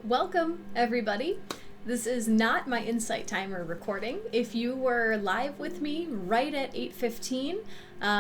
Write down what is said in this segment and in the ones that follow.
Welcome, everybody. This is not my Insight Timer recording. If you were live with me right at 8:15,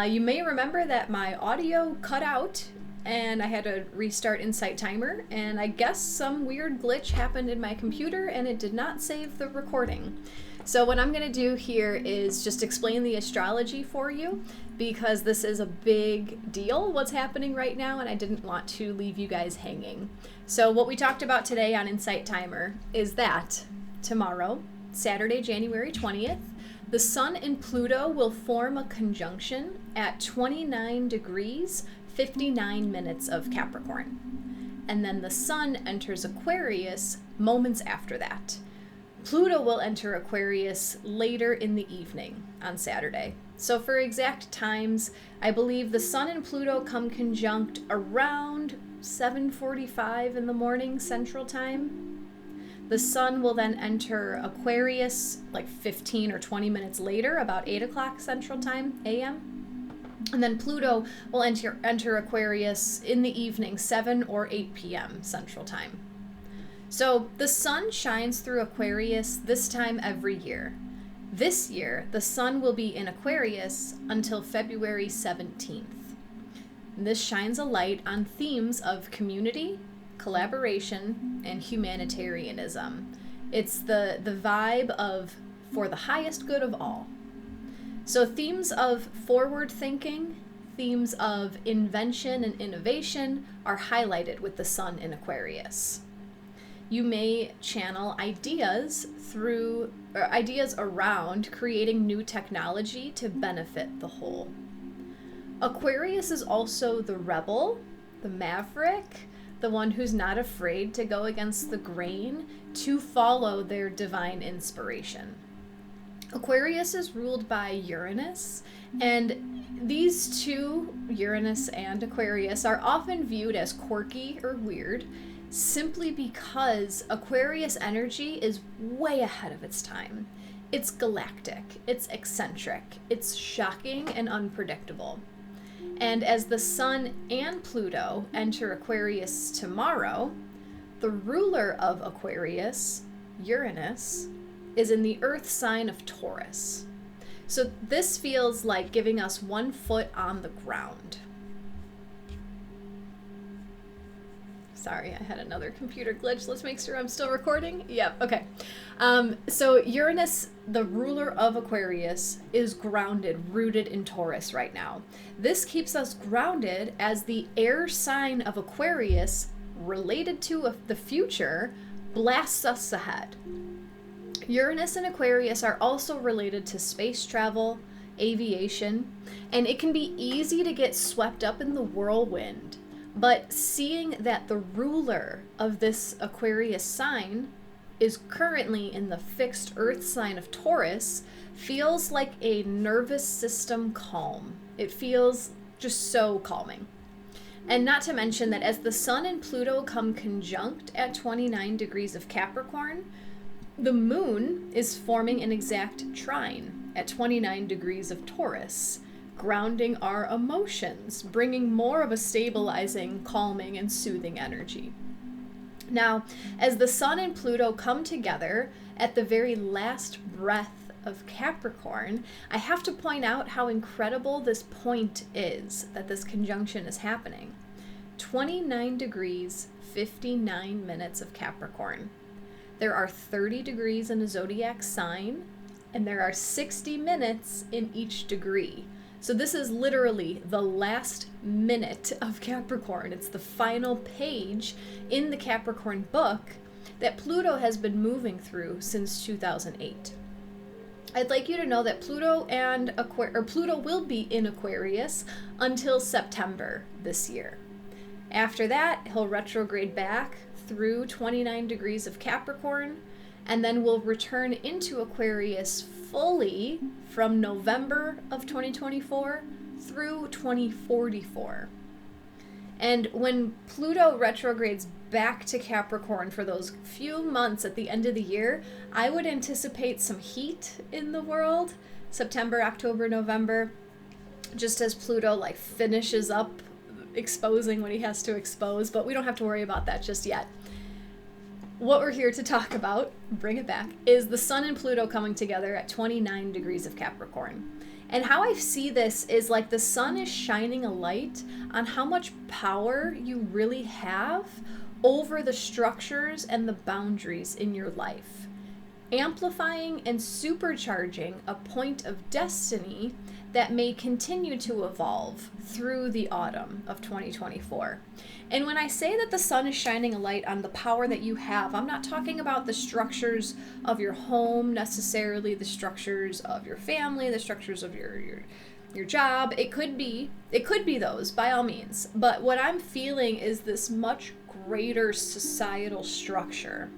you may remember that my audio cut out and I had to restart Insight Timer, and I guess some weird glitch happened in my computer and it did not save the recording. So what I'm going to do here is just explain the astrology for you, because this is a big deal what's happening right now and I didn't want to leave you guys hanging. So what we talked about today on Insight Timer is that tomorrow, Saturday, January 20th, the Sun and Pluto will form a conjunction at 29 degrees, 59 minutes of Capricorn. And then the Sun enters Aquarius moments after that. Pluto will enter Aquarius later in the evening on Saturday. So for exact times, I believe the Sun and Pluto come conjunct around 7:45 in the morning Central Time. The Sun will then enter Aquarius like 15 or 20 minutes later, about 8 o'clock Central Time, a.m. And then Pluto will enter Aquarius in the evening, 7 or 8 p.m. Central Time. So the Sun shines through Aquarius this time every year. This year, the Sun will be in Aquarius until February 17th. This shines a light on themes of community, collaboration, and humanitarianism. It's the vibe of for the highest good of all. So themes of forward thinking, themes of invention and innovation are highlighted with the Sun in Aquarius. You may channel ideas around creating new technology to benefit the whole. Aquarius is also the rebel, the maverick, the one who's not afraid to go against the grain to follow their divine inspiration. Aquarius is ruled by Uranus, and these two, Uranus and Aquarius, are often viewed as quirky or weird, simply because Aquarius energy is way ahead of its time. It's galactic, it's eccentric, it's shocking and unpredictable. And as the Sun and Pluto enter Aquarius tomorrow, the ruler of Aquarius, Uranus, is in the Earth sign of Taurus. So this feels like giving us one foot on the ground. Sorry, I had another computer glitch. Let's make sure I'm still recording. Yep, okay. So Uranus, the ruler of Aquarius, is grounded, rooted in Taurus right now. This keeps us grounded as the air sign of Aquarius, related to the future, blasts us ahead. Uranus and Aquarius are also related to space travel, aviation, and it can be easy to get swept up in the whirlwind. But seeing that the ruler of this Aquarius sign is currently in the fixed Earth sign of Taurus feels like a nervous system calm. It feels just so calming. And not to mention that as the Sun and Pluto come conjunct at 29 degrees of Capricorn, the Moon is forming an exact trine at 29 degrees of Taurus, grounding our emotions, bringing more of a stabilizing, calming, and soothing energy. Now, as the Sun and Pluto come together at the very last breath of Capricorn, I have to point out how incredible this point is that this conjunction is happening. 29 degrees, 59 minutes of Capricorn. There are 30 degrees in a zodiac sign, and there are 60 minutes in each degree. So this is literally the last minute of Capricorn. It's the final page in the Capricorn book that Pluto has been moving through since 2008. I'd like you to know that Pluto will be in Aquarius until September this year. After that, he'll retrograde back through 29 degrees of Capricorn, and then will return into Aquarius fully from November of 2024 through 2044. And when Pluto retrogrades back to Capricorn for those few months at the end of the year, I would anticipate some heat in the world, September, October, November, just as Pluto finishes up exposing what he has to expose, but we don't have to worry about that just yet. what we're here to talk about, bring it back, is the Sun and Pluto coming together at 29 degrees of Capricorn. And how I see this is like the Sun is shining a light on how much power you really have over the structures and the boundaries in your life, amplifying and supercharging a point of destiny that may continue to evolve through the autumn of 2024. And when I say that the Sun is shining a light on the power that you have, I'm not talking about the structures of your home necessarily, the structures of your family, the structures of your job. It could be those, by all means. But what I'm feeling is this much greater societal structure.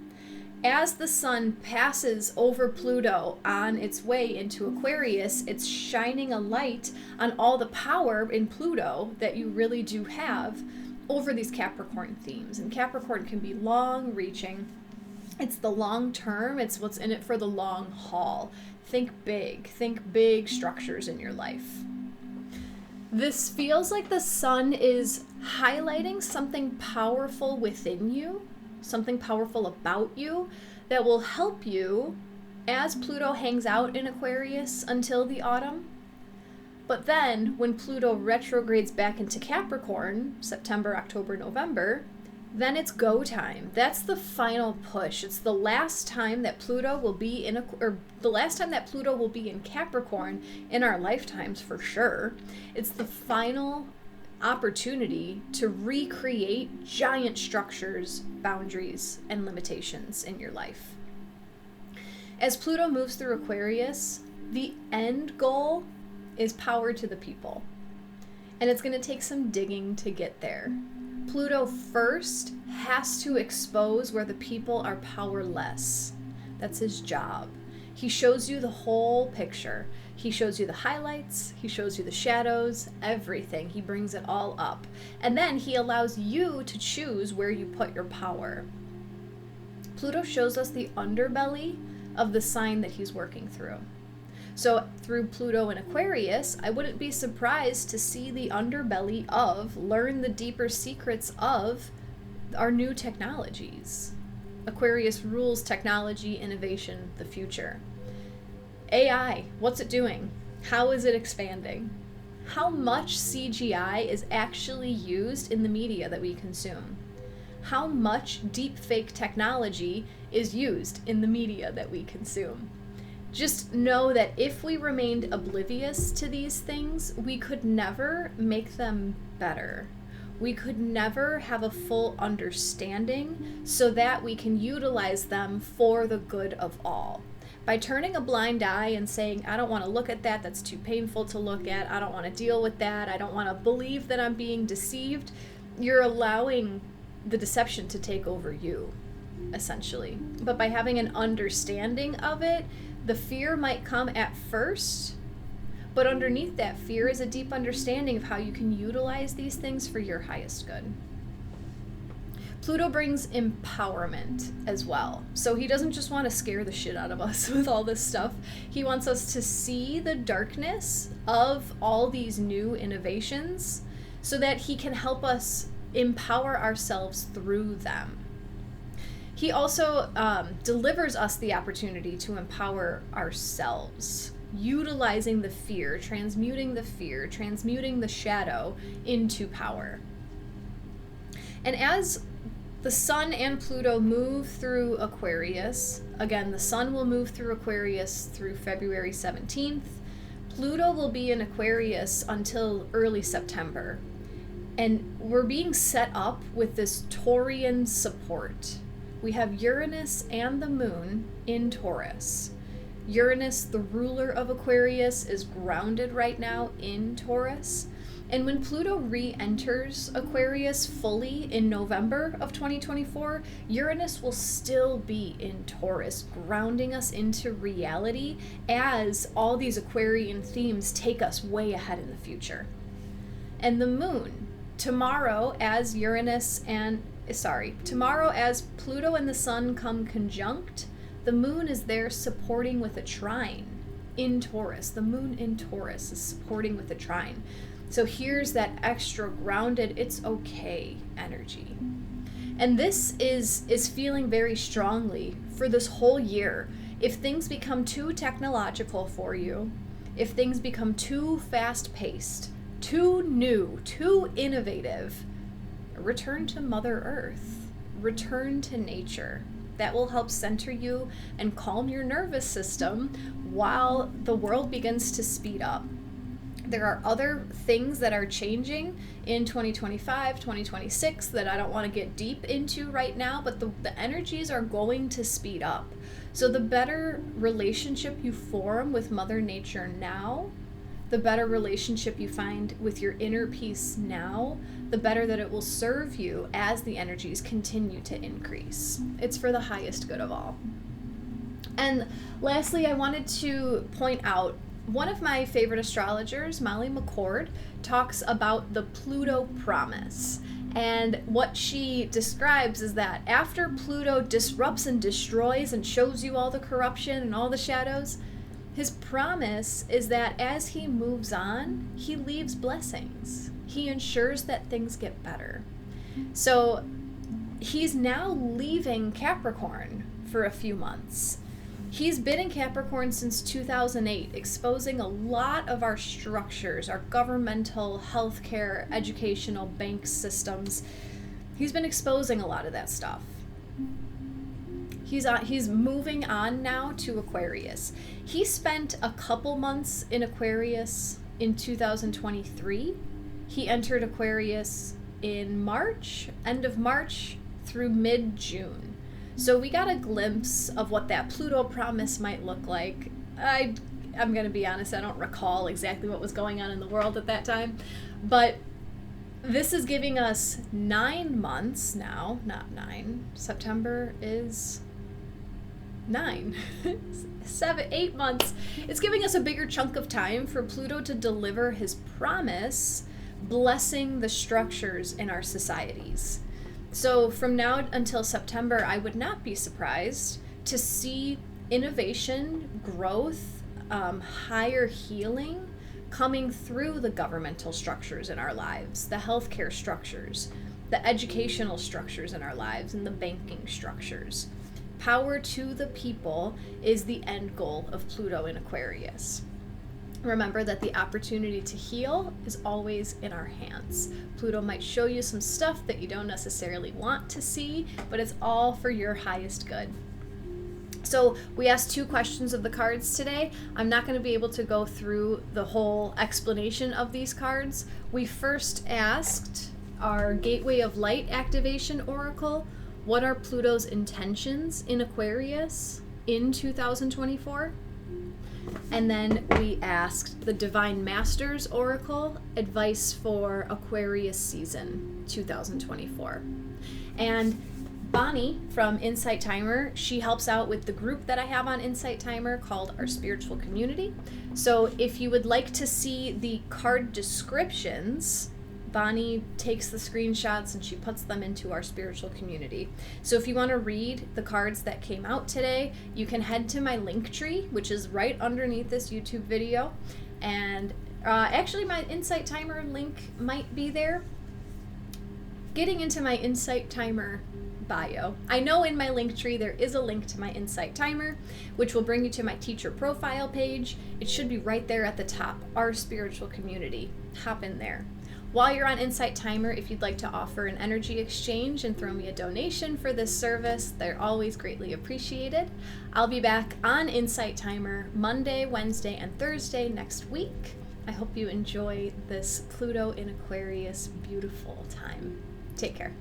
As the Sun passes over Pluto on its way into Aquarius, it's shining a light on all the power in Pluto that you really do have over these Capricorn themes. And Capricorn can be long-reaching. It's the long term. It's what's in it for the long haul. Think big structures in your life. This feels like the Sun is highlighting something powerful within you, something powerful about you that will help you as Pluto hangs out in Aquarius until the autumn. But then when Pluto retrogrades back into Capricorn, September, October, November, then it's go time. That's the final push. It's the last time that Pluto will be in Capricorn in our lifetimes for sure. It's the final opportunity to recreate giant structures, boundaries, and limitations in your life. As Pluto moves through Aquarius, the end goal is power to the people. And it's going to take some digging to get there. Pluto first has to expose where the people are powerless. That's his job. He shows you the whole picture. He shows you the highlights, he shows you the shadows, everything. He brings it all up. And then he allows you to choose where you put your power. Pluto shows us the underbelly of the sign that he's working through. So through Pluto in Aquarius, I wouldn't be surprised to see the underbelly of, learn the deeper secrets of our new technologies. Aquarius rules technology, innovation, the future. AI, what's it doing? How is it expanding? How much CGI is actually used in the media that we consume? How much deepfake technology is used in the media that we consume? Just know that if we remained oblivious to these things, we could never make them better. We could never have a full understanding so that we can utilize them for the good of all. By turning a blind eye and saying, I don't want to look at that, that's too painful to look at, I don't want to deal with that, I don't want to believe that I'm being deceived, you're allowing the deception to take over you, essentially. But by having an understanding of it, the fear might come at first, but underneath that fear is a deep understanding of how you can utilize these things for your highest good. Pluto brings empowerment as well. So he doesn't just want to scare the shit out of us with all this stuff. He wants us to see the darkness of all these new innovations so that he can help us empower ourselves through them. He also delivers us the opportunity to empower ourselves, utilizing the fear, transmuting the shadow into power. And as the Sun and Pluto move through Aquarius, again, the Sun will move through Aquarius through February 17th. Pluto will be in Aquarius until early September. And we're being set up with this Taurian support. We have Uranus and the Moon in Taurus. Uranus, the ruler of Aquarius, is grounded right now in Taurus. And when Pluto re-enters Aquarius fully in November of 2024, Uranus will still be in Taurus, grounding us into reality as all these Aquarian themes take us way ahead in the future. And the Moon, tomorrow as Pluto and the Sun come conjunct, the Moon is there supporting with a trine in Taurus. The Moon in Taurus is supporting with a trine. So here's that extra grounded, it's okay energy. And this is feeling very strongly for this whole year. If things become too technological for you, if things become too fast-paced, too new, too innovative, return to Mother Earth. Return to nature. That will help center you and calm your nervous system while the world begins to speed up. There are other things that are changing in 2025, 2026 that I don't want to get deep into right now, but the energies are going to speed up. So the better relationship you form with Mother Nature now, the better relationship you find with your inner peace now, the better that it will serve you as the energies continue to increase. It's for the highest good of all. And lastly, I wanted to point out one of my favorite astrologers, Molly McCord, talks about the Pluto promise. And what she describes is that after Pluto disrupts and destroys and shows you all the corruption and all the shadows, his promise is that as he moves on, he leaves blessings. He ensures that things get better. So he's now leaving Capricorn for a few months. He's been in Capricorn since 2008, exposing a lot of our structures, our governmental, healthcare, educational, bank systems. He's been exposing a lot of that stuff. He's moving on now to Aquarius. He spent a couple months in Aquarius in 2023. He entered Aquarius in March, end of March through mid-June. So we got a glimpse of what that Pluto promise might look like. I'm going to be honest, I don't recall exactly what was going on in the world at that time. But this is giving us 9 months now, not 9. September is 9. 8 months. It's giving us a bigger chunk of time for Pluto to deliver his promise, blessing the structures in our societies. So from now until September, I would not be surprised to see innovation, growth, higher healing coming through the governmental structures in our lives, the healthcare structures, the educational structures in our lives, and the banking structures. Power to the people is the end goal of Pluto in Aquarius. Remember that the opportunity to heal is always in our hands. Pluto might show you some stuff that you don't necessarily want to see, but it's all for your highest good. So we asked 2 questions of the cards today. I'm not going to be able to go through the whole explanation of these cards. We first asked our Gateway of Light activation oracle, what are Pluto's intentions in Aquarius in 2024? And then we asked the Divine Masters Oracle, advice for Aquarius season 2024. And Bonnie from Insight Timer, she helps out with the group that I have on Insight Timer called Our Spiritual Community. So if you would like to see the card descriptions, Bonnie takes the screenshots and she puts them into our spiritual community. So if you want to read the cards that came out today, you can head to my link tree, which is right underneath this YouTube video. And actually my Insight Timer link might be there. Getting into my Insight Timer bio. I know in my link tree there is a link to my Insight Timer, which will bring you to my teacher profile page. It should be right there at the top, Our Spiritual Community. Hop in there. While you're on Insight Timer, if you'd like to offer an energy exchange and throw me a donation for this service, they're always greatly appreciated. I'll be back on Insight Timer Monday, Wednesday, and Thursday next week. I hope you enjoy this Pluto in Aquarius beautiful time. Take care.